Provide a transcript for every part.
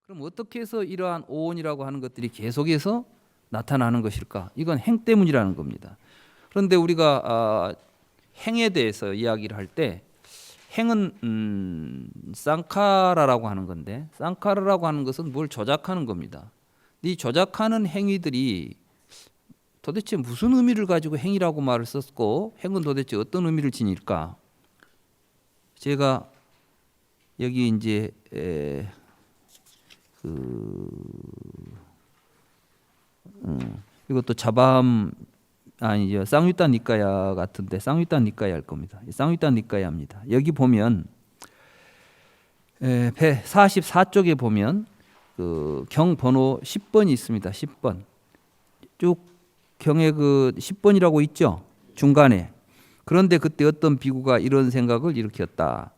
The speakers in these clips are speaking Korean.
그럼 어떻게 해서 이러한 오온이라고 하는 것들이 계속해서 나타나는 것일까? 이건 행 때문이라는 겁니다. 그런데 우리가 행에 대해서 이야기를 할 때 행은 쌍카라라고 하는 건데, 쌍카라라고 하는 것은 뭘 조작하는 겁니다. 이 조작하는 행위들이 도대체 무슨 의미를 가지고 행위라고 말을 썼고, 행은 도대체 어떤 의미를 지닐까? 제가 여기 이제 이것도 자바함 아니죠, 쌍유타 니까야 같은데, 쌍유타 니까야 할 겁니다. 쌍유타 니까야입니다. 여기 보면 44쪽에 보면 그 경 번호 10번이 있습니다. 10번 쭉 경에 그 10번이라고 있죠, 중간에. 그런데 그때 어떤 비구가 이런 생각을 일으켰다.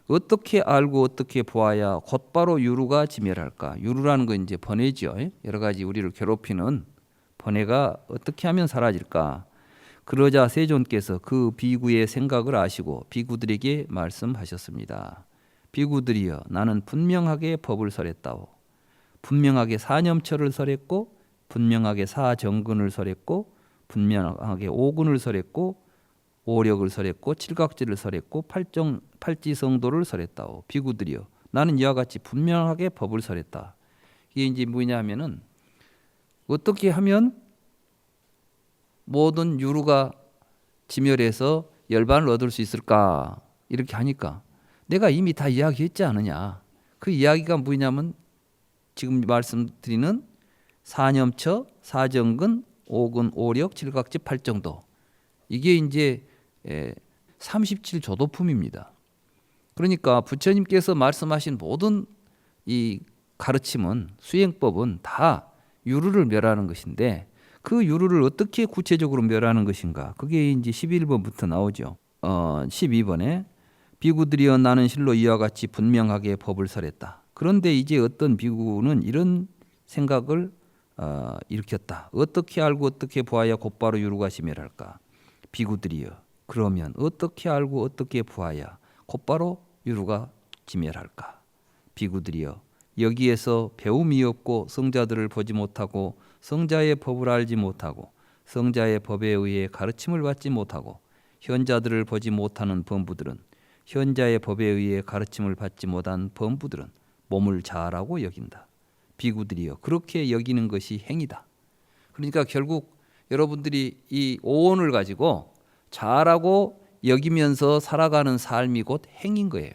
어떻게 알고 어떻게 보아야 곧바로 유루가 지멸할까? 유루라는 건 이제 번뇌죠. 여러 가지 우리를 괴롭히는 번뇌가 어떻게 하면 사라질까? 그러자 세존께서 그 비구의 생각을 아시고 비구들에게 말씀하셨습니다. 비구들이여, 나는 분명하게 법을 설했다오. 분명하게 사념처를 설했고, 분명하게 사정근을 설했고, 분명하게 오근을 설했고, 오력을 설했고, 칠각지를 설했고, 팔지성도를 설했다오. 비구들이여, 나는 이와 같이 분명하게 법을 설했다. 이게 이제 뭐냐면은 어떻게 하면 모든 유루가 지멸해서 열반을 얻을 수 있을까? 이렇게 하니까 내가 이미 다 이야기했지 않느냐. 그 이야기가 뭐냐면 지금 말씀드리는 사념처, 사정근, 오근, 오력, 칠각지, 팔정도. 이게 이제 37조도품입니다. 그러니까 부처님께서 말씀하신 모든 이 가르침은, 수행법은 다 유루를 멸하는 것인데, 그 유루를 어떻게 구체적으로 멸하는 것인가? 그게 이제 11번부터 나오죠. 12번에 비구들이여, 나는 실로 이와 같이 분명하게 법을 설했다. 그런데 이제 어떤 비구는 이런 생각을 일으켰다. 어떻게 알고 어떻게 보아야 곧바로 유루가 지멸할까? 비구들이여, 그러면 어떻게 알고 어떻게 보아야 곧바로 유루가 지멸할까? 비구들이여, 여기에서 배움이 없고 성자들을 보지 못하고 성자의 법을 알지 못하고 성자의 법에 의해 가르침을 받지 못하고 현자들을 보지 못하는 범부들은, 현자의 법에 의해 가르침을 받지 못한 범부들은 몸을 자아라고 여긴다. 비구들이여, 그렇게 여기는 것이 행이다. 그러니까 결국 여러분들이 이 오온을 가지고 자아라고 여기면서 살아가는 삶이 곧 행인 거예요.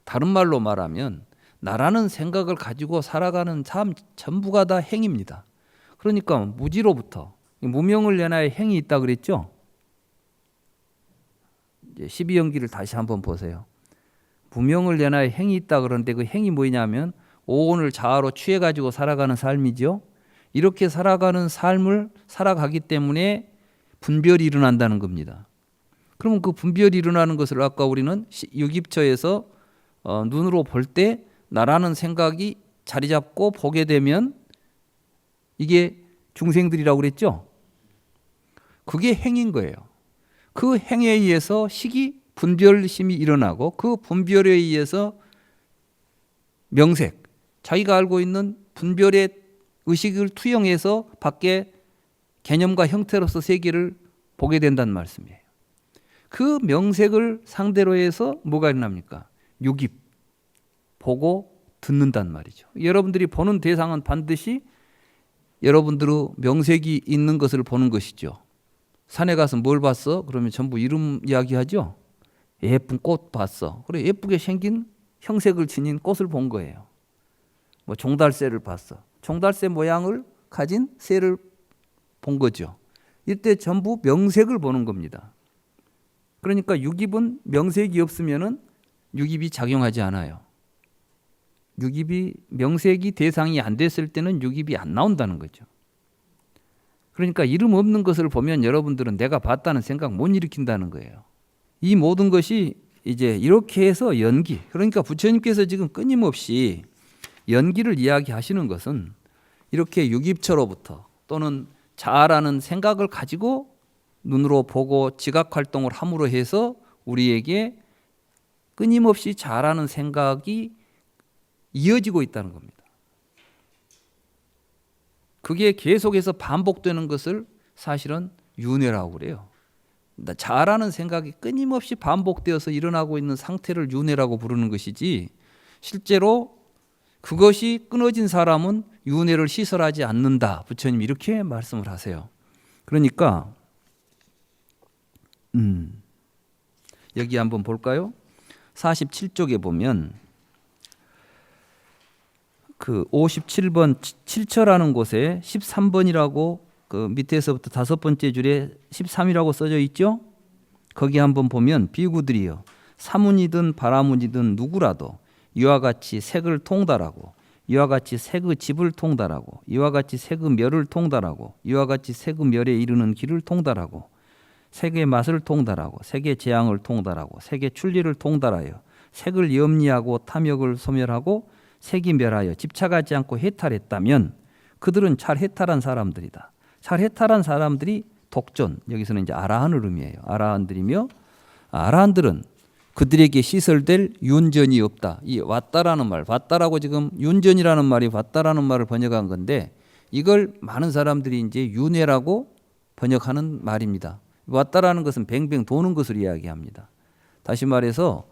다른 말로 말하면 나라는 생각을 가지고 살아가는 삶 전부가 다 행입니다. 그러니까 무지로부터, 무명을 내나의 행이 있다 그랬죠. 이제 12연기를 다시 한번 보세요. 무명을 내나의 행이 있다 그러는데 그 행이 뭐냐면 오온을 자아로 취해 가지고 살아가는 삶이죠. 이렇게 살아가는 삶을 살아가기 때문에 분별이 일어난다는 겁니다. 그러면 그 분별이 일어나는 것을 아까 우리는 유깁처에서 눈으로 볼 때 나라는 생각이 자리 잡고 보게 되면 이게 중생들이라고 그랬죠. 그게 행인 거예요. 그 행에 의해서 식이 분별심이 일어나고, 그 분별에 의해서 명색, 자기가 알고 있는 분별의 의식을 투영해서 밖에 개념과 형태로서 세계를 보게 된다는 말씀이에요. 그 명색을 상대로 해서 뭐가 일어납니까? 유깁, 보고 듣는단 말이죠. 여러분들이 보는 대상은 반드시 여러분들의 명색이 있는 것을 보는 것이죠. 산에 가서 뭘 봤어? 그러면 전부 이름 이야기하죠. 예쁜 꽃 봤어. 그래, 예쁘게 생긴 형색을 지닌 꽃을 본 거예요. 뭐 종달새를 봤어. 종달새 모양을 가진 새를 본 거죠. 이때 전부 명색을 보는 겁니다. 그러니까 유깁은 명색이 없으면은 유깁이 작용하지 않아요. 유깁이 명색이 대상이 안 됐을 때는 유깁이 안 나온다는 거죠. 그러니까 이름 없는 것을 보면 여러분들은 내가 봤다는 생각 못 일으킨다는 거예요. 이 모든 것이 이제 이렇게 해서 연기, 그러니까 부처님께서 지금 끊임없이 연기를 이야기하시는 것은 이렇게 유깁처로부터 또는 자아라는 생각을 가지고 눈으로 보고 지각 활동을 함으로 해서 우리에게 끊임없이 자아라는 생각이 이어지고 있다는 겁니다. 그게 계속해서 반복되는 것을 사실은 윤회라고 그래요. 잘하는 생각이 끊임없이 반복되어서 일어나고 있는 상태를 윤회라고 부르는 것이지, 실제로 그것이 끊어진 사람은 윤회를 시설하지 않는다. 부처님 이렇게 말씀을 하세요. 그러니까 여기 한번 볼까요? 47쪽에 보면 그 57번 7처라는 곳에 13번이라고 그 밑에서부터 다섯 번째 줄에 13이라고 써져 있죠. 거기 한번 보면 비구들이여 사문이든 바라문이든 누구라도 이와 같이 색을 통달하고 이와 같이 색의 집을 통달하고 이와 같이 색의 멸을 통달하고 이와 같이 색의 멸에 이르는 길을 통달하고 색의 맛을 통달하고 색의 재앙을 통달하고 색의 출리를 통달하여 색을 염리하고 탐욕을 소멸하고 색이 멸하여 집착하지 않고 해탈했다면 그들은 잘 해탈한 사람들이다. 잘 해탈한 사람들이 독존, 여기서는 이제 아라한을 의미해요. 아라한들이며 아라한들은 그들에게 시설될 윤전이 없다. 이 왔다라는 말, 왔다라고 지금 윤전이라는 말이 왔다라는 말을 번역한 건데 이걸 많은 사람들이 이제 윤회라고 번역하는 말입니다. 왔다라는 것은 뱅뱅 도는 것을 이야기합니다. 다시 말해서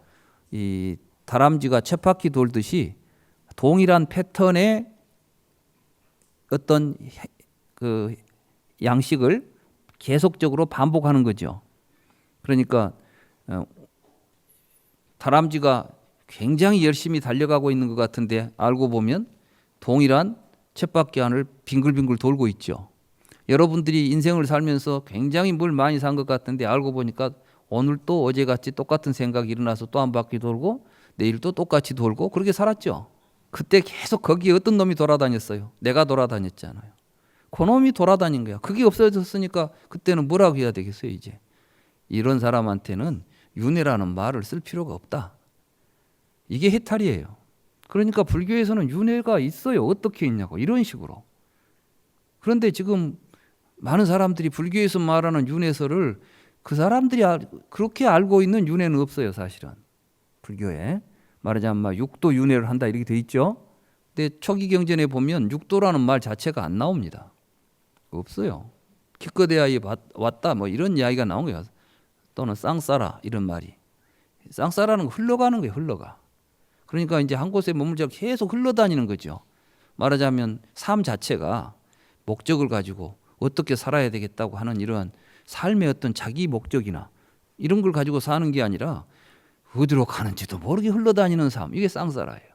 이 다람쥐가 쳇바퀴 돌듯이 동일한 패턴의 어떤 그 양식을 계속적으로 반복하는 거죠. 그러니까 다람쥐가 굉장히 열심히 달려가고 있는 것 같은데 알고 보면 동일한 쳇바퀴 안을 빙글빙글 돌고 있죠. 여러분들이 인생을 살면서 굉장히 뭘 많이 산 것 같은데 알고 보니까 오늘 또 어제같이 똑같은 생각이 일어나서 또 한 바퀴 돌고 내일 또 똑같이 돌고 그렇게 살았죠. 그때 계속 거기에 어떤 놈이 돌아다녔어요? 내가 돌아다녔잖아요. 그놈이 돌아다닌 거야. 그게 없어졌으니까 그때는 뭐라고 해야 되겠어요? 이제 이런 사람한테는 윤회라는 말을 쓸 필요가 없다. 이게 해탈이에요. 그러니까 불교에서는 윤회가 있어요. 어떻게 있냐고 이런 식으로. 그런데 지금 많은 사람들이 불교에서 말하는 윤회설을 그 사람들이 그렇게 알고 있는 윤회는 없어요. 사실은 불교에 말하자면 육도 윤회를 한다 이렇게 돼 있죠. 근데 초기 경전에 보면 육도라는 말 자체가 안 나옵니다. 없어요. 기껏해야 왔다 뭐 이런 이야기가 나온 거예요. 또는 쌍싸라 이런 말이. 쌍싸라는 거 흘러가는 거예요. 흘러가. 그러니까 이제 한 곳에 머물지 않고 계속 흘러다니는 거죠. 말하자면 삶 자체가 목적을 가지고 어떻게 살아야 되겠다고 하는 이러한 삶의 어떤 자기 목적이나 이런 걸 가지고 사는 게 아니라 어디로 가는지도 모르게 흘러다니는 삶. 이게 쌍싸라예요.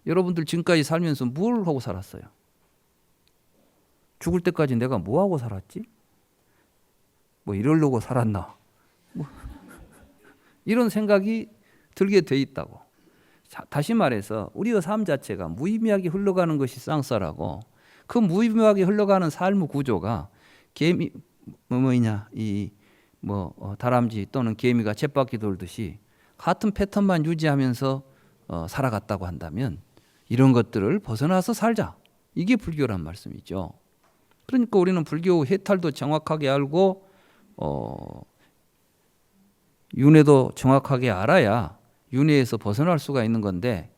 여러분들 지금까지 살면서 뭘 하고 살았어요? 죽을 때까지 내가 뭐 하고 살았지? 뭐 이러려고 살았나? 뭐 이런 생각이 들게 돼 있다고. 자, 다시 말해서 우리의 삶 자체가 무의미하게 흘러가는 것이 쌍싸라고 그 무의미하게 흘러가는 삶의 구조가 개미 다람쥐 또는 개미가 쳇바퀴 돌듯이 같은 패턴만 유지하면서 살아갔다고 한다면 이런 것들을 벗어나서 살자. 이게 불교란 말씀이죠. 그러니까 우리는 불교 해탈도 정확하게 알고 윤회도 정확하게 알아야 윤회에서 벗어날 수가 있는 건데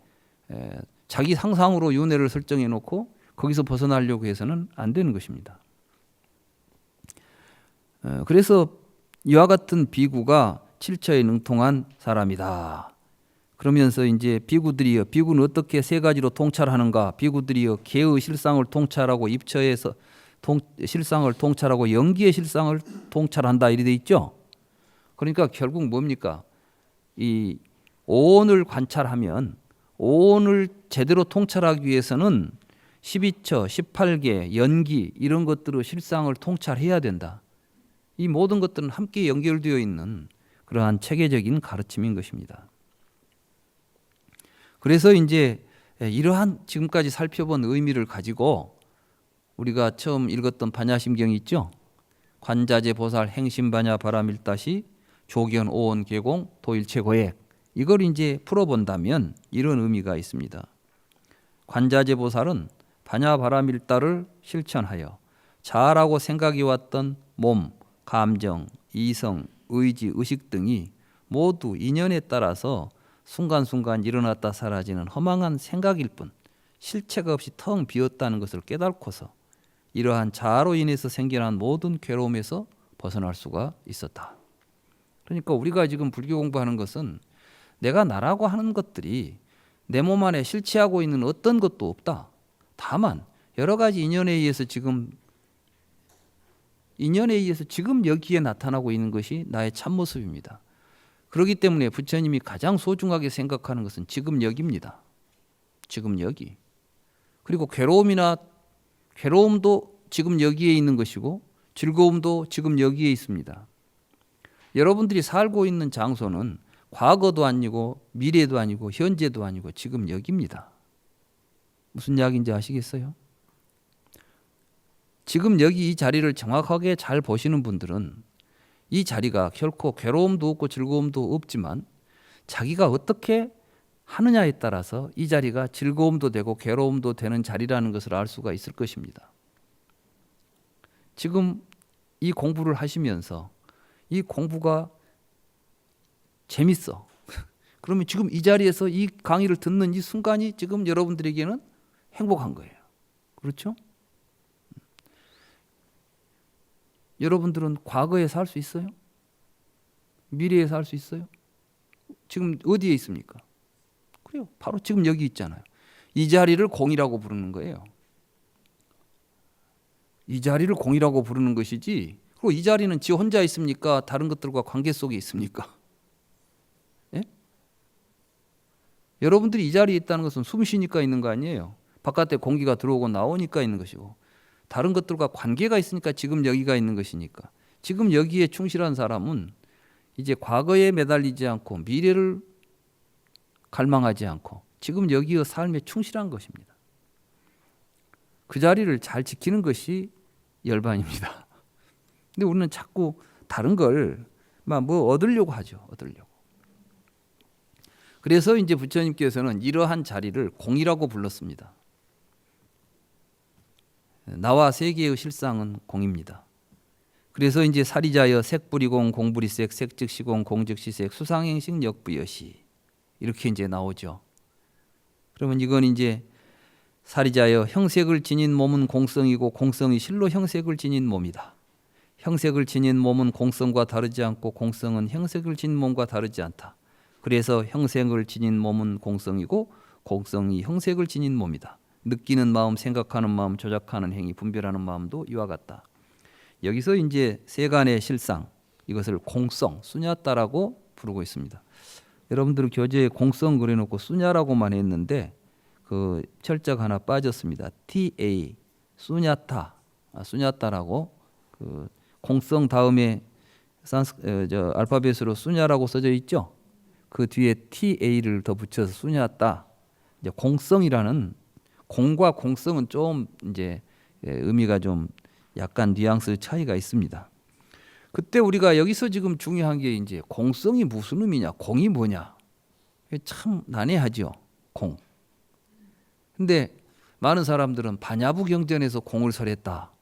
자기 상상으로 윤회를 설정해 놓고 거기서 벗어나려고 해서는 안 되는 것입니다. 그래서 이와 같은 비구가 칠처에 능통한 사람이다. 그러면서 이제 비구들이여 비구는 어떻게 세 가지로 통찰하는가? 비구들이여 개의 실상을 통찰하고 입처에서 실상을 통찰하고 연기의 실상을 통찰한다 이리 돼 있죠. 그러니까 결국 뭡니까? 이 오온을 관찰하면 오온을 제대로 통찰하기 위해서는 12처, 18개, 연기 이런 것들의 실상을 통찰해야 된다. 이 모든 것들은 함께 연결되어 있는 그러한 체계적인 가르침인 것입니다. 그래서 이제 이러한 지금까지 살펴본 의미를 가지고 우리가 처음 읽었던 반야심경이 있죠. 관자재 보살 행심반야 바라밀다시 조견 오온 계공 도일체고액 이걸 이제 풀어본다면 이런 의미가 있습니다. 관자재 보살은 반야 바라밀다를 실천하여 자아라고 생각이 왔던 몸, 감정, 이성, 의지, 의식 등이 모두 인연에 따라서 순간순간 일어났다 사라지는 허망한 생각일 뿐 실체가 없이 텅 비었다는 것을 깨닫고서 이러한 자아로 인해서 생겨난 모든 괴로움에서 벗어날 수가 있었다. 그러니까 우리가 지금 불교 공부하는 것은 내가 나라고 하는 것들이 내 몸 안에 실체하고 있는 어떤 것도 없다. 다만 여러 가지 인연에 의해서 지금 여기에 나타나고 있는 것이 나의 참모습입니다. 그렇기 때문에 부처님이 가장 소중하게 생각하는 것은 지금 여기입니다. 지금 여기. 그리고 괴로움도 지금 여기에 있는 것이고 즐거움도 지금 여기에 있습니다. 여러분들이 살고 있는 장소는 과거도 아니고 미래도 아니고 현재도 아니고 지금 여기입니다. 무슨 이야기인지 아시겠어요? 지금 여기 이 자리를 정확하게 잘 보시는 분들은 이 자리가 결코 괴로움도 없고 즐거움도 없지만 자기가 어떻게 하느냐에 따라서 이 자리가 즐거움도 되고 괴로움도 되는 자리라는 것을 알 수가 있을 것입니다. 지금 이 공부를 하시면서 이 공부가 재밌어. 그러면 지금 이 자리에서 이 강의를 듣는 이 순간이 지금 여러분들에게는 행복한 거예요. 그렇죠? 여러분들은 과거에 살 수 있어요? 미래에 살 수 있어요? 지금 어디에 있습니까? 그래요. 바로 지금 여기 있잖아요. 이 자리를 공이라고 부르는 거예요. 이 자리를 공이라고 부르는 것이지, 그리고 이 자리는 지 혼자 있습니까? 다른 것들과 관계 속에 있습니까? 예? 여러분들이 이 자리에 있다는 것은 숨 쉬니까 있는 거 아니에요. 바깥에 공기가 들어오고 나오니까 있는 것이고, 다른 것들과 관계가 있으니까 지금 여기가 있는 것이니까. 지금 여기에 충실한 사람은 이제 과거에 매달리지 않고 미래를 갈망하지 않고 지금 여기의 삶에 충실한 것입니다. 그 자리를 잘 지키는 것이 열반입니다. 근데 우리는 자꾸 다른 걸 뭐 얻으려고 하죠. 얻으려고. 그래서 이제 부처님께서는 이러한 자리를 공이라고 불렀습니다. 나와 세계의 실상은 공입니다. 그래서 이제 사리자여 색불이공 공불이색 색즉시공 공즉시색 수상행식 역부여시 이렇게 이제 나오죠. 그러면 이건 이제 사리자여 형색을 지닌 몸은 공성이고 공성이 실로 형색을 지닌 몸이다. 형색을 지닌 몸은 공성과 다르지 않고 공성은 형색을 지닌 몸과 다르지 않다. 그래서 형색을 지닌 몸은 공성이고 공성이 형색을 지닌 몸이다. 느끼는 마음, 생각하는 마음, 조작하는 행위, 분별하는 마음도 이와 같다. 여기서 이제 세간의 실상, 이것을 공성, 수냐따라고 부르고 있습니다. 여러분들 교재에 공성 그려놓고 수냐라고만 했는데 그 철자가 하나 빠졌습니다. TA, 수냐타, 수냐따라고 그 공성 다음에 알파벳으로 수냐라고 써져 있죠. 그 뒤에 TA를 더 붙여서 수냐따. 이제 공성이라는 공과 공성은 좀 이제 의미가 좀 약간 뉘앙스 차이가 있습니다. 그때 우리가 여기서 지금 중요한 게 이제 공성이 무슨 의미냐, 공이 뭐냐. 참 난해하죠, 공. 근데 많은 사람들은 반야부 경전에서 공을 설했다.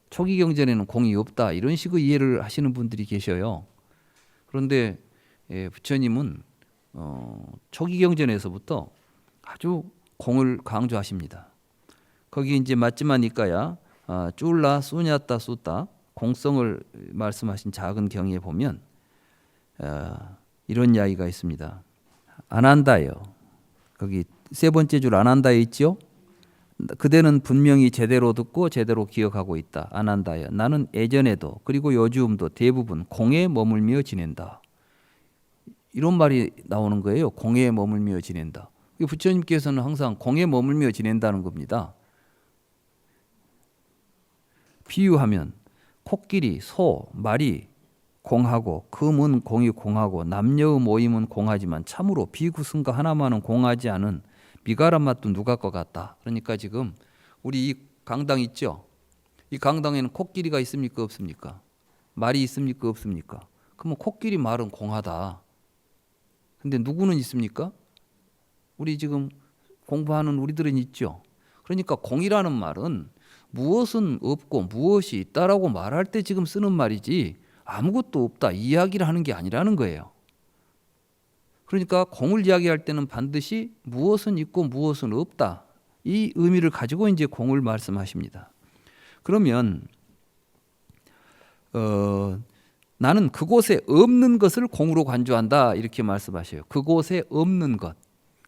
초기 경전에는 공이 없다. 이런 식의 이해를 하시는 분들이 계셔요. 그런데 부처님은 초기 경전에서부터 아주 공을 강조하십니다. 거기 이제 맞지만 니까야 쫄라 수냐따 수따 공성을 말씀하신 작은 경에 보면 이런 이야기가 있습니다. 아난다요. 거기 세 번째 줄 아난다에 있죠. 그대는 분명히 제대로 듣고 제대로 기억하고 있다. 아난다요. 나는 예전에도 그리고 요즘도 대부분 공에 머물며 지낸다. 이런 말이 나오는 거예요. 공에 머물며 지낸다. 부처님께서는 항상 공에 머물며 지낸다는 겁니다. 비유하면 코끼리, 소, 말이 공하고 금은 공이 공하고 남녀의 모임은 공하지만 참으로 비구승과 하나만은 공하지 않은 미가란 맛도 누가 것 같다. 그러니까 지금 우리 이 강당 있죠? 이 강당에는 코끼리가 있습니까? 없습니까? 말이 있습니까? 없습니까? 그러면 코끼리 말은 공하다. 근데 누구는 있습니까? 우리 지금 공부하는 우리들은 있죠. 그러니까 공이라는 말은 무엇은 없고 무엇이 있다라고 말할 때 지금 쓰는 말이지 아무것도 없다 이 이야기를 하는 게 아니라는 거예요. 그러니까 공을 이야기할 때는 반드시 무엇은 있고 무엇은 없다. 이 의미를 가지고 이제 공을 말씀하십니다. 그러면 나는 그곳에 없는 것을 공으로 간주한다 이렇게 말씀하셔요. 그곳에 없는 것.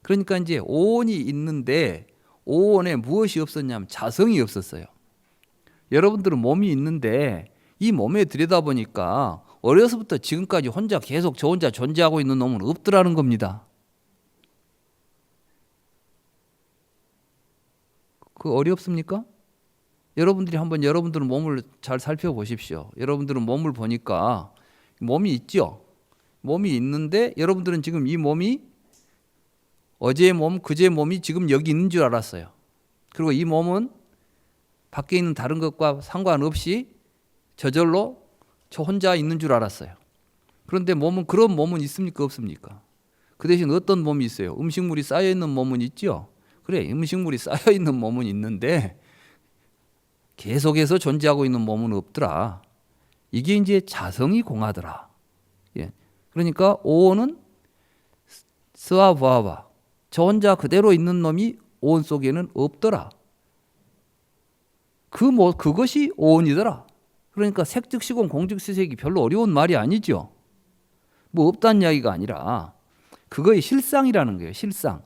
그러니까 이제 오온이 있는데 오온에 무엇이 없었냐면 자성이 없었어요. 여러분들은 몸이 있는데 이 몸에 들여다보니까 어려서부터 지금까지 혼자 계속 저 혼자 존재하고 있는 놈은 없더라는 겁니다. 그 어렵습니까? 여러분들이 한번 여러분들은 몸을 잘 살펴보십시오. 여러분들은 몸을 보니까 몸이 있죠. 몸이 있는데 여러분들은 지금 이 몸이 어제의 몸, 그제의 몸이 지금 여기 있는 줄 알았어요. 그리고 이 몸은 밖에 있는 다른 것과 상관없이 저절로 저 혼자 있는 줄 알았어요. 그런데 몸은 그런 몸은 있습니까? 없습니까? 그 대신 어떤 몸이 있어요? 음식물이 쌓여있는 몸은 있죠. 그래, 음식물이 쌓여있는 몸은 있는데 계속해서 존재하고 있는 몸은 없더라. 이게 이제 자성이 공하더라. 예. 그러니까 오온은 스와바바, 저 혼자 그대로 있는 놈이 오온 속에는 없더라. 그것이 오온이더라. 그러니까 색즉시공 공즉시색이 별로 어려운 말이 아니죠. 뭐 없다는 이야기가 아니라 그거의 실상이라는 거예요. 실상.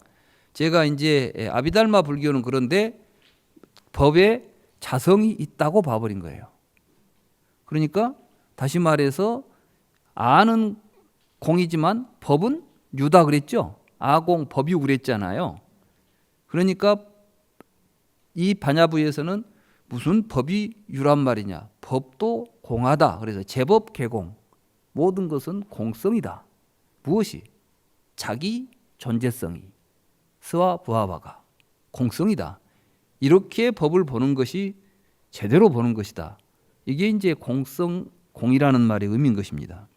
제가 이제 아비달마 불교는 그런데 법에 자성이 있다고 봐버린 거예요. 그러니까 다시 말해서 아는 공이지만 법은 유다 그랬죠. 아공 법유 그랬잖아요. 그러니까 이 반야부에서는 무슨 법이 유란 말이냐. 법도 공하다. 그래서 제법 개공. 모든 것은 공성이다. 무엇이? 자기 존재성이. 스와 부하바가 공성이다. 이렇게 법을 보는 것이 제대로 보는 것이다. 이게 이제 공이라는 말의 의미인 것입니다.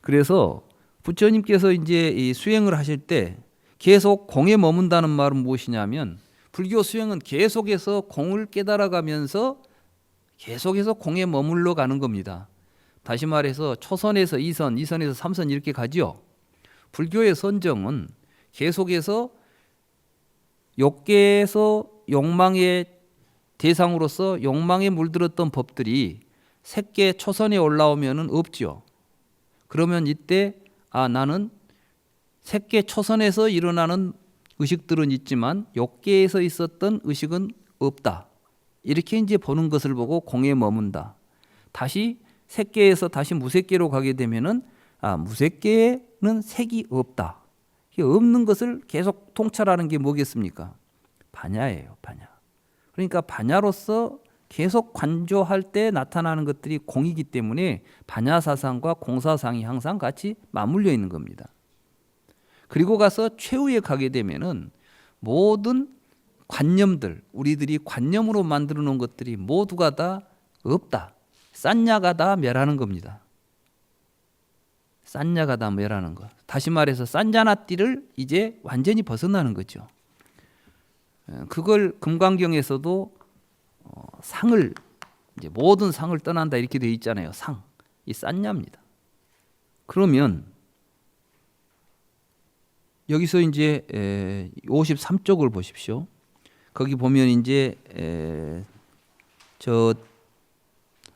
그래서 부처님께서 이제 이 수행을 하실 때 계속 공에 머문다는 말은 무엇이냐면 불교 수행은 계속해서 공을 깨달아가면서 계속해서 공에 머물러 가는 겁니다. 다시 말해서 초선에서 2선, 2선에서 3선 이렇게 가지요. 불교의 선정은 계속해서 욕계에서 욕망의 대상으로서 욕망에 물들었던 법들이 색계 초선에 올라오면은 없죠. 그러면 이때 나는 색계 초선에서 일어나는 의식들은 있지만 욕계에서 있었던 의식은 없다. 이렇게 이제 보는 것을 보고 공에 머문다. 다시 색계에서 다시 무색계로 가게 되면은 무색계에는 색이 없다. 없는 것을 계속 통찰하는 게 뭐겠습니까? 반야예요, 반야. 그러니까 반야로서 계속 관조할 때 나타나는 것들이 공이기 때문에 반야사상과 공사상이 항상 같이 맞물려 있는 겁니다. 그리고 가서 최후에 가게 되면은 모든 관념들, 우리들이 관념으로 만들어 놓은 것들이 모두가 다 없다. 싼야가 다 멸하는 겁니다. 싼야가 다 멸하는 것. 다시 말해서 싼자나띠를 이제 완전히 벗어나는 거죠. 그걸 금강경에서도 상을 이제 모든 상을 떠난다 이렇게 되어 있잖아요. 상, 이 싼야입니다. 그러면 여기서 이제 53쪽을 보십시오. 거기 보면 이제 저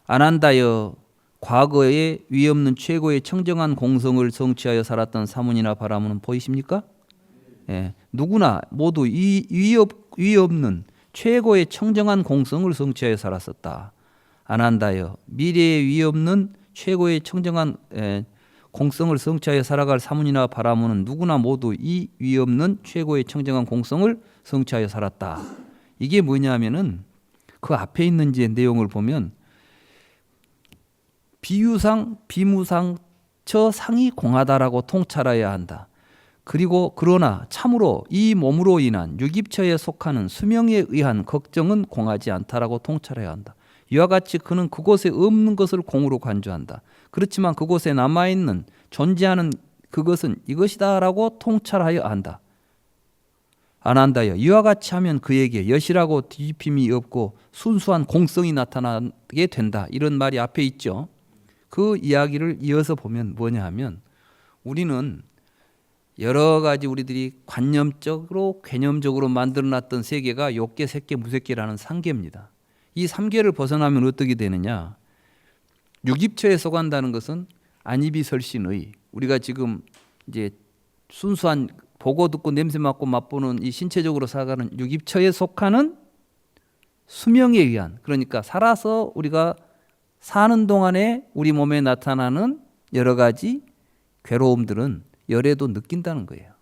아난다여 과거에 위 없는 최고의 청정한 공성을 성취하여 살았던 사문이나 바라문은 보이십니까? 예, 누구나 모두 위 없는 최고의 청정한 공성을 성취하여 살았었다. 아난다여 미래에 위 없는 최고의 청정한 공성을 성취하여 살아갈 사문이나 바라문은 누구나 모두 이 위 없는 최고의 청정한 공성을 성취하여 살았다. 이게 뭐냐면은 그 앞에 있는 이제 내용을 보면 비유상, 비무상, 저 상이 공하다라고 통찰해야 한다. 그리고 그러나 참으로 이 몸으로 인한 유깁처에 속하는 수명에 의한 걱정은 공하지 않다라고 통찰해야 한다. 이와 같이 그는 그곳에 없는 것을 공으로 간주한다. 그렇지만 그곳에 남아있는 존재하는 그것은 이것이다라고 통찰하여 한다. 안 한다여 이와 같이 하면 그에게 여실하고 뒤집힘이 없고 순수한 공성이 나타나게 된다. 이런 말이 앞에 있죠. 그 이야기를 이어서 보면 뭐냐 하면 우리는 여러 가지 우리들이 관념적으로 개념적으로 만들어놨던 세계가 욕계, 색계, 무색계라는 3계입니다. 이 3계를 벗어나면 어떻게 되느냐? 육입처에 속한다는 것은 안이비설신의 우리가 지금 이제 순수한 보고 듣고 냄새 맡고 맛보는 이 신체적으로 살아가는 육입처에 속하는 수명에 의한, 그러니까 살아서 우리가 사는 동안에 우리 몸에 나타나는 여러 가지 괴로움들은 열에도 느낀다는 거예요.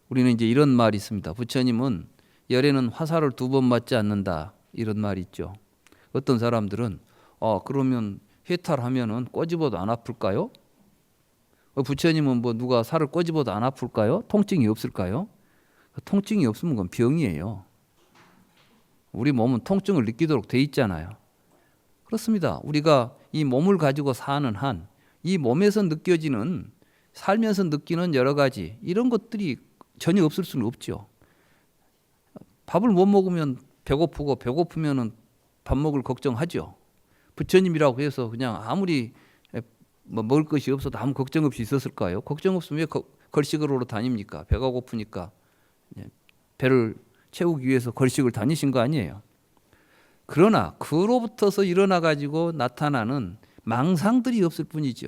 우리는 이제 이런 말이 있습니다. 부처님은 열에는 화살을 2번 맞지 않는다, 이런 말이 있죠. 어떤 사람들은 그러면 해탈하면은 꼬집어도 안 아플까요? 부처님은 뭐 누가 살을 꼬집어도 안 아플까요? 통증이 없을까요? 통증이 없으면 그건 병이에요. 우리 몸은 통증을 느끼도록 돼 있잖아요. 그렇습니다. 우리가 이 몸을 가지고 사는 한 이 몸에서 느껴지는, 살면서 느끼는 여러 가지 이런 것들이 전혀 없을 수는 없죠. 밥을 못 먹으면 배고프고 배고프면은 밥 먹을 걱정하죠. 부처님이라고 해서 그냥 아무리 뭐 먹을 것이 없어도 아무 걱정 없이 있었을까요? 걱정 없으면 왜 걸식으로 다닙니까? 배가 고프니까 배를 채우기 위해서 걸식을 다니신 거 아니에요. 그러나 그로부터서 일어나 가지고 나타나는 망상들이 없을 뿐이죠.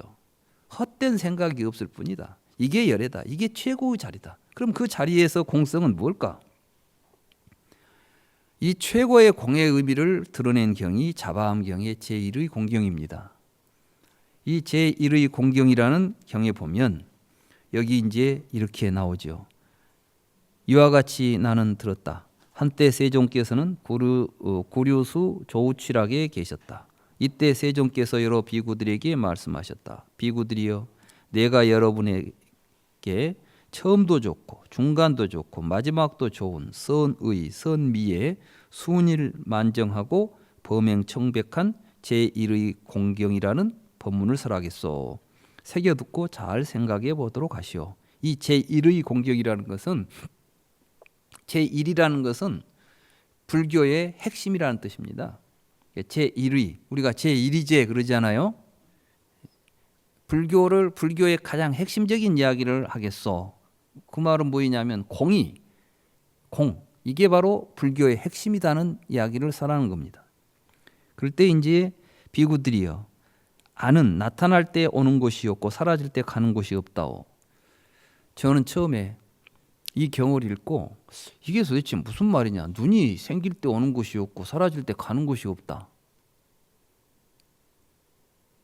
헛된 생각이 없을 뿐이다. 이게 열애다. 이게 최고의 자리다. 그럼 그 자리에서 공성은 무엇일까? 이 최고의 공의 의미를 드러낸 경이 자바암경의 제1의 공경입니다. 이 제1의 공경이라는 경에 보면 여기 이제 이렇게 나오죠. 이와 같이 나는 들었다. 한때 세종께서는 구류수 조우취락에 계셨다. 이때 세종께서 여러 비구들에게 말씀하셨다. 비구들이여, 내가 여러분에게 처음도 좋고 중간도 좋고 마지막도 좋은 선의, 선미의 순일 만정하고 범행청백한 제1의 공경이라는 법문을 설하겠소. 새겨 듣고 잘 생각해 보도록 하시오. 이 제1의 공경이라는 것은, 제1이라는 것은 불교의 핵심이라는 뜻입니다. 제1의, 우리가 제1위제 그러잖아요. 불교의 가장 핵심적인 이야기를 하겠소. 그 말은 뭐냐면 공이, 이게 바로 불교의 핵심이라는 이야기를 설하는 겁니다. 그럴 때 이제 비구들이요, 아는 나타날 때 오는 곳이 없고 사라질 때 가는 곳이 없다오. 저는 처음에 이 경을 읽고 이게 도대체 무슨 말이냐, 눈이 생길 때 오는 곳이 없고 사라질 때 가는 곳이 없다.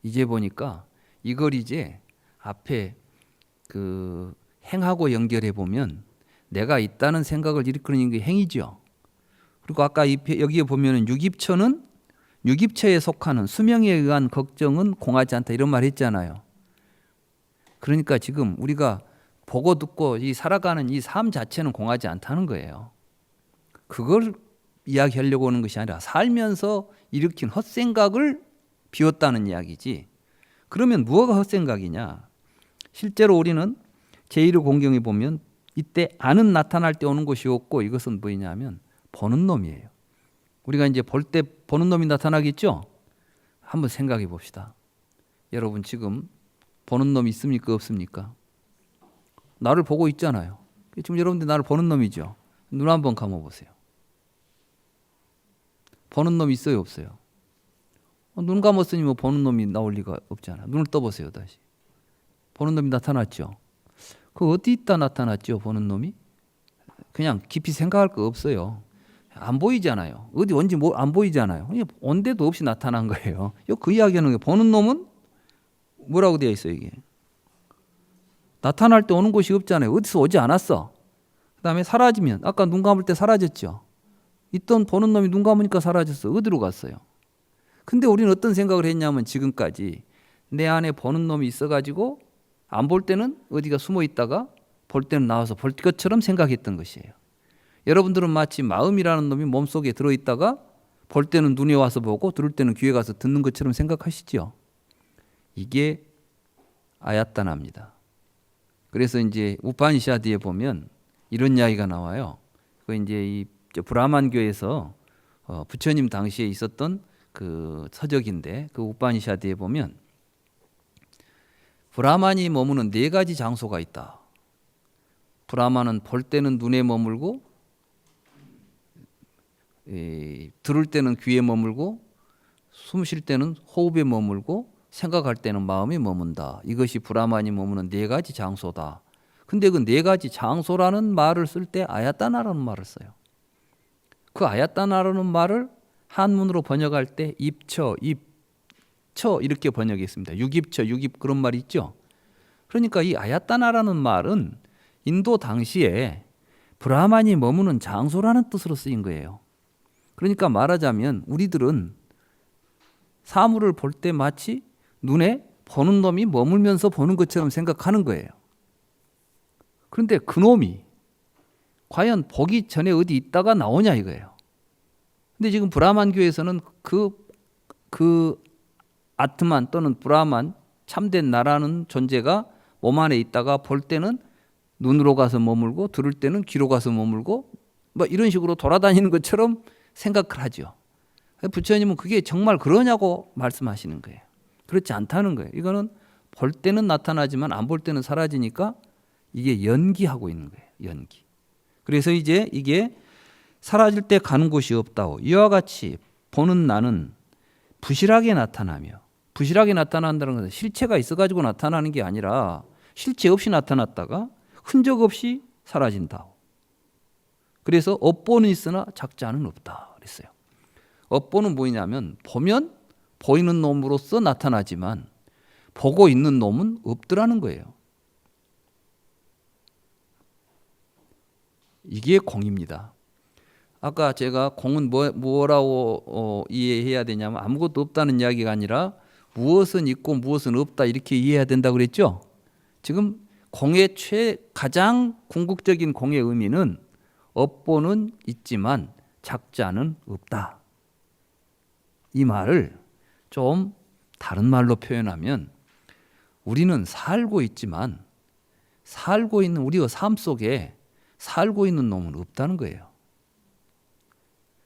이제 보니까 이걸 이제 앞에 그 행하고 연결해 보면 내가 있다는 생각을 일으키는 게 행이죠. 그리고 아까 여기에 보면은 육입처는 육입처에 속하는 수명에 의한 걱정은 공하지 않다, 이런 말 했잖아요. 그러니까 지금 우리가 보고 듣고 이 살아가는 이 삶 자체는 공하지 않다는 거예요. 그걸 이야기하려고 하는 것이 아니라 살면서 일으킨 헛생각을 비웠다는 이야기지. 그러면 무엇가 헛생각이냐? 실제로 우리는 제1의 공경에 보면 이때 아는 나타날 때 오는 것이 없고, 이것은 뭐냐면 보는 놈이에요. 우리가 이제 볼 때 보는 놈이 나타나겠죠? 한번 생각해 봅시다. 여러분 지금 보는 놈이 있습니까? 없습니까? 나를 보고 있잖아요. 지금 여러분들 나를 보는 놈이죠. 눈 한번 감아보세요. 보는 놈이 있어요? 없어요? 눈 감았으니 뭐 보는 놈이 나올 리가 없잖아요. 눈을 떠보세요. 다시. 보는 놈이 나타났죠. 그 어디 있다 나타났죠? 보는 놈이? 그냥 깊이 생각할 거 없어요. 안 보이잖아요. 어디 온지 안 보이잖아요. 온 데도 없이 나타난 거예요. 그 이야기하는 거예요. 보는 놈은 뭐라고 되어 있어요, 이게? 나타날 때 오는 곳이 없잖아요. 어디서 오지 않았어. 그 다음에 사라지면, 아까 눈 감을 때 사라졌죠. 있던 보는 놈이 눈 감으니까 사라졌어. 어디로 갔어요? 근데 우리는 어떤 생각을 했냐면 지금까지 내 안에 보는 놈이 있어가지고 안 볼 때는 어디가 숨어 있다가 볼 때는 나와서 볼 것처럼 생각했던 것이에요. 여러분들은 마치 마음이라는 놈이 몸속에 들어있다가 볼 때는 눈에 와서 보고 들을 때는 귀에 가서 듣는 것처럼 생각하시죠. 이게 아야따나입니다. 그래서 이제 우파니샤드에 보면 이런 이야기가 나와요. 그 이제 이 브라만교에서 부처님 당시에 있었던 그 서적인데, 그 우파니샤드에 보면 브라만이 머무는 네 가지 장소가 있다. 브라만은 볼 때는 눈에 머물고, 들을 때는 귀에 머물고, 숨 쉴 때는 호흡에 머물고, 생각할 때는 마음에 머문다. 이것이 브라만이 머무는 네 가지 장소다. 근데 그 네 가지 장소라는 말을 쓸 때 아야따나라는 말을 써요. 그 아야따나라는 말을 한문으로 번역할 때 입처, 입처 이렇게 번역했습니다. 육입처, 육입 그런 말이 있죠. 그러니까 이 아야따나라는 말은 인도 당시에 브라만이 머무는 장소라는 뜻으로 쓰인 거예요. 그러니까 말하자면 우리들은 사물을 볼 때 마치 눈에 보는 놈이 머물면서 보는 것처럼 생각하는 거예요. 그런데 그 놈이 과연 보기 전에 어디 있다가 나오냐 이거예요. 근데 지금 브라만교에서는 그 아트만 또는 브라만 참된 나라는 존재가 몸 안에 있다가 볼 때는 눈으로 가서 머물고 들을 때는 귀로 가서 머물고 뭐 이런 식으로 돌아다니는 것처럼 생각을 하죠. 부처님은 그게 정말 그러냐고 말씀하시는 거예요. 그렇지 않다는 거예요. 이거는 볼 때는 나타나지만 안 볼 때는 사라지니까 이게 연기하고 있는 거예요. 연기. 그래서 이제 이게 사라질 때 가는 곳이 없다고. 이와 같이 보는 나는 부실하게 나타나며, 부실하게 나타난다는 것은 실체가 있어가지고 나타나는 게 아니라 실체 없이 나타났다가 흔적 없이 사라진다. 그래서 업보는 있으나 작자는 없다 그랬어요. 업보는 뭐냐면 보면 보이는 놈으로서 나타나지만 보고 있는 놈은 없더라는 거예요. 이게 공입니다. 아까 제가 공은 뭐라고 이해해야 되냐면 아무것도 없다는 이야기가 아니라 무엇은 있고 무엇은 없다 이렇게 이해해야 된다고 그랬죠. 지금 공의 가장 궁극적인 공의 의미는 업보는 있지만 작자는 없다. 이 말을 좀 다른 말로 표현하면 우리는 살고 있지만 살고 있는 우리의 삶 속에 살고 있는 놈은 없다는 거예요.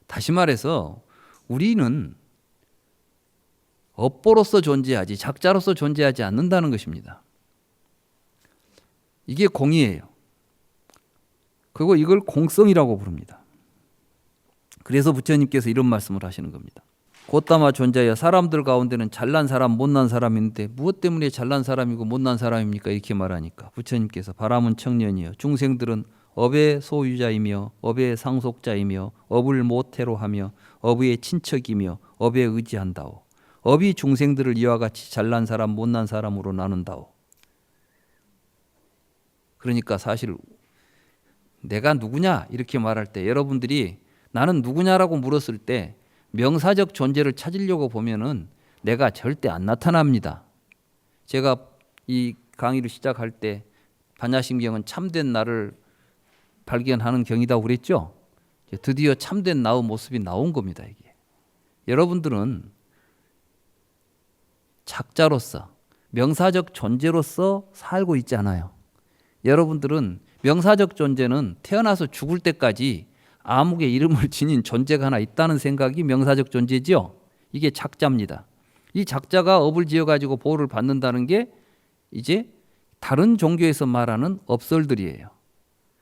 다시 말해서 우리는 업보로서 존재하지 작자로서 존재하지 않는다는 것입니다. 이게 공이에요. 그리고 이걸 공성이라고 부릅니다. 그래서 부처님께서 이런 말씀을 하시는 겁니다. 곧다마 존자여 사람들 가운데는 잘난 사람 못난 사람이 있는데 무엇 때문에 잘난 사람이고 못난 사람입니까? 이렇게 말하니까 부처님께서 바람은 청년이여 중생들은 업의 소유자이며 업의 상속자이며 업을 모태로 하며 업의 친척이며 업에 의지한다오. 업이 중생들을 이와 같이 잘난 사람 못난 사람으로 나눈다오. 그러니까 사실 내가 누구냐 이렇게 말할 때 여러분들이 나는 누구냐라고 물었을 때 명사적 존재를 찾으려고 보면은 내가 절대 안 나타납니다. 제가 이 강의를 시작할 때 반야심경은 참된 나를 발견하는 경이다고 그랬죠. 드디어 참된 나의 모습이 나온 겁니다. 이게. 여러분들은 작자로서 명사적 존재로서 살고 있지 않아요. 여러분들은 명사적 존재는 태어나서 죽을 때까지 아무개 이름을 지닌 존재가 하나 있다는 생각이 명사적 존재죠. 이게 작자입니다. 이 작자가 업을 지어가지고 보호를 받는다는 게 이제 다른 종교에서 말하는 업설들이에요.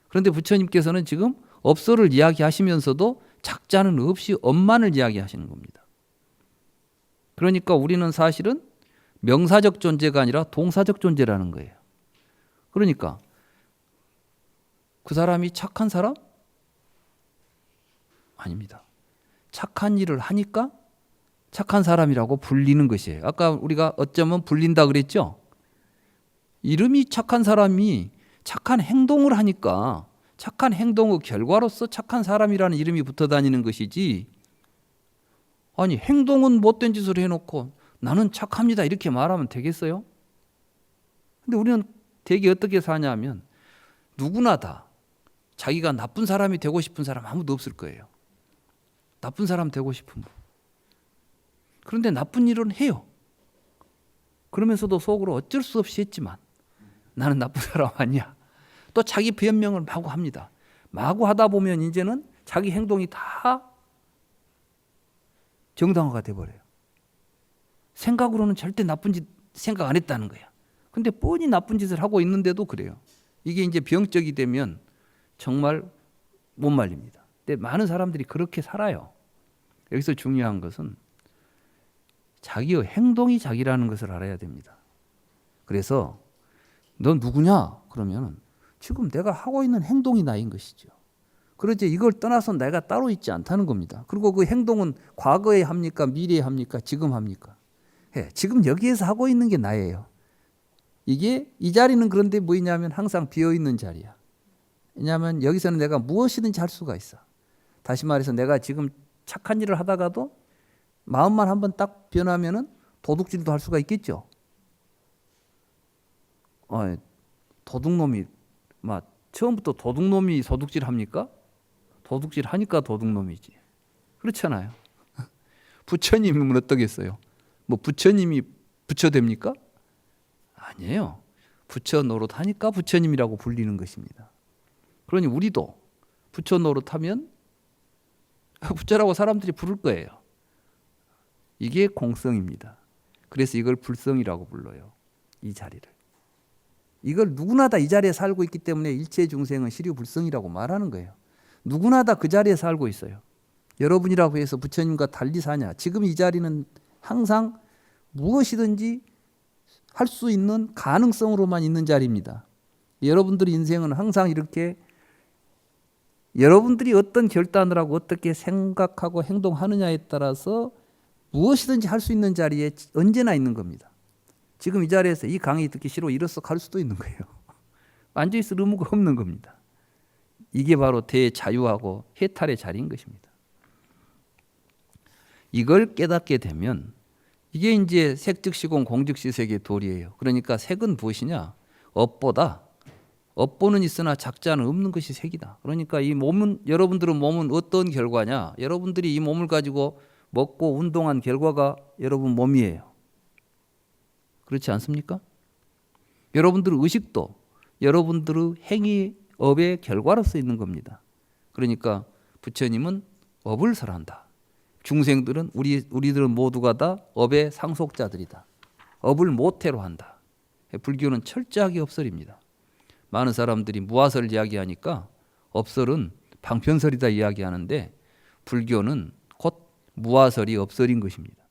그런데 부처님께서는 지금 업설을 이야기하시면서도 작자는 없이 업만을 이야기하시는 겁니다. 그러니까 우리는 사실은 명사적 존재가 아니라 동사적 존재라는 거예요. 그러니까 그 사람이 착한 사람? 아닙니다. 착한 일을 하니까 착한 사람이라고 불리는 것이에요. 아까 우리가 어쩌면 불린다 그랬죠? 이름이 착한 사람이 착한 행동을 하니까 착한 행동의 결과로서 착한 사람이라는 이름이 붙어 다니는 것이지, 아니 행동은 못된 짓을 해놓고 나는 착합니다 이렇게 말하면 되겠어요? 근데 우리는 되게 어떻게 사냐면 누구나 다 자기가 나쁜 사람이 되고 싶은 사람 아무도 없을 거예요. 나쁜 사람 되고 싶은 분. 그런데 나쁜 일은 해요. 그러면서도 속으로 어쩔 수 없이 했지만 나는 나쁜 사람 아니야. 또 자기 변명을 마구 합니다. 마구 하다 보면 이제는 자기 행동이 다 정당화가 돼버려요. 생각으로는 절대 나쁜 짓 생각 안 했다는 거야. 근데 뻔히 나쁜 짓을 하고 있는데도 그래요. 이게 이제 병적이 되면 정말 못 말립니다. 근데 많은 사람들이 그렇게 살아요. 여기서 중요한 것은 자기의 행동이 자기라는 것을 알아야 됩니다. 그래서 너 누구냐? 그러면 지금 내가 하고 있는 행동이 나인 것이죠. 그렇지 이걸 떠나서 내가 따로 있지 않다는 겁니다. 그리고 그 행동은 과거에 합니까? 미래에 합니까? 지금 합니까? 지금 여기에서 하고 있는 게 나예요. 이게 이 자리는 그런데 뭐냐면 항상 비어있는 자리야. 왜냐하면 여기서는 내가 무엇이든지 할 수가 있어. 다시 말해서 내가 지금 착한 일을 하다가도 마음만 한번 딱 변하면은 도둑질도 할 수가 있겠죠. 도둑놈이 처음부터 도둑놈이 도둑질 합니까? 도둑질 하니까 도둑놈이지. 그렇잖아요. 부처님은 어떠겠어요? 뭐 부처님이 부처 됩니까? 아니에요. 부처 노릇하니까 부처님이라고 불리는 것입니다. 그러니 우리도 부처 노릇하면 부처라고 사람들이 부를 거예요. 이게 공성입니다. 그래서 이걸 불성이라고 불러요. 이 자리를. 이걸 누구나 다 이 자리에 살고 있기 때문에 일체 중생은 시류불성이라고 말하는 거예요. 누구나 다 그 자리에 살고 있어요. 여러분이라고 해서 부처님과 달리 사냐? 지금 이 자리는 항상 무엇이든지 할 수 있는 가능성으로만 있는 자리입니다. 여러분들의 인생은 항상 이렇게 여러분들이 어떤 결단을 하고 어떻게 생각하고 행동하느냐에 따라서 무엇이든지 할 수 있는 자리에 언제나 있는 겁니다. 지금 이 자리에서 이 강의 듣기 싫어 일어서 갈 수도 있는 거예요. 앉아있을 의무가 없는 겁니다. 이게 바로 대자유하고 해탈의 자리인 것입니다. 이걸 깨닫게 되면 이게 이제 색즉시공 공즉시색의 도리예요. 그러니까 색은 무엇이냐? 업보다. 업보는 있으나 작자는 없는 것이 색이다. 그러니까 이 몸은 여러분들은 몸은 어떤 결과냐? 여러분들이 이 몸을 가지고 먹고 운동한 결과가 여러분 몸이에요. 그렇지 않습니까? 여러분들의 의식도 여러분들의 행위업의 결과로서 있는 겁니다. 그러니까 부처님은 업을 설한다. 중생들은 우리들은 모두가 다 업의 상속자들이다. 업을 모태로 한다. 불교는 철저하게 업설입니다. 많은 사람들이 무아설 이야기하니까 업설은 방편설이다 이야기하는데 불교는 곧 무아설이 업설인 것입니다.